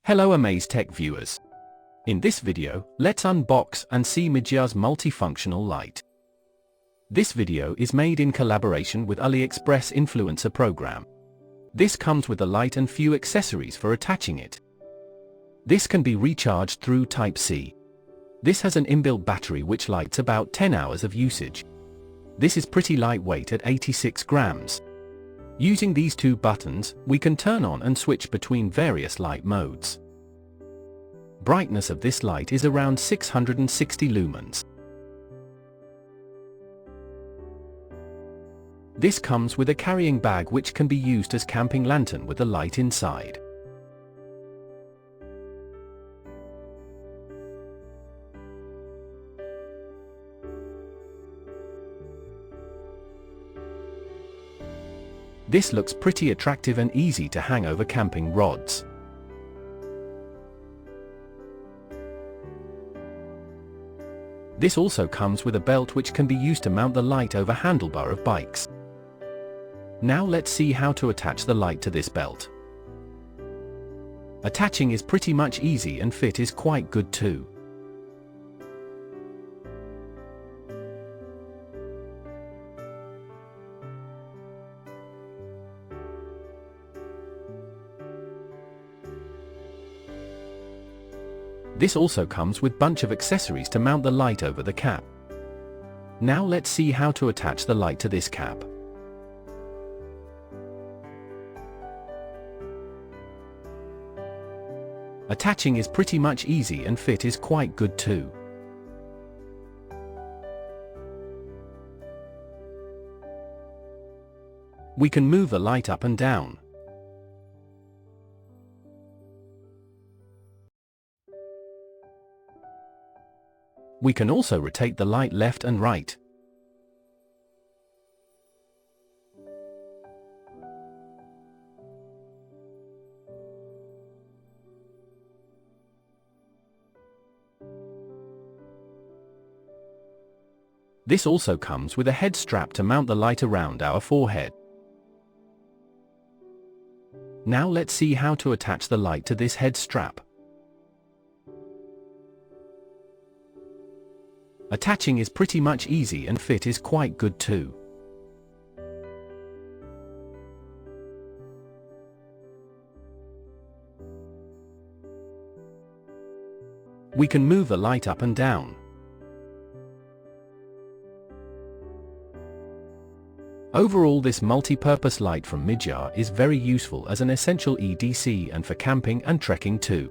Hello Amaze Tech viewers. In this video, let's unbox and see Mijia's multifunctional light. This video is made in collaboration with AliExpress influencer program. This comes with a light and few accessories for attaching it. This can be recharged through Type-C. This has an inbuilt battery which lights about 10 hours of usage. This is pretty lightweight at 86 grams. Using these two buttons, we can turn on and switch between various light modes. Brightness of this light is around 660 lumens. This comes with a carrying bag which can be used as camping lantern with a light inside. This looks pretty attractive and easy to hang over camping rods. This also comes with a belt which can be used to mount the light over handlebar of bikes. Now let's see how to attach the light to this belt. Attaching is pretty much easy and fit is quite good too. This also comes with bunch of accessories to mount the light over the cap. Now let's see how to attach the light to this cap. Attaching is pretty much easy and fit is quite good too. We can move the light up and down. We can also rotate the light left and right. This also comes with a head strap to mount the light around our forehead. Now let's see how to attach the light to this head strap. Attaching is pretty much easy and fit is quite good too. We can move the light up and down. Overall, this multi-purpose light from Mijia is very useful as an essential EDC and for camping and trekking too.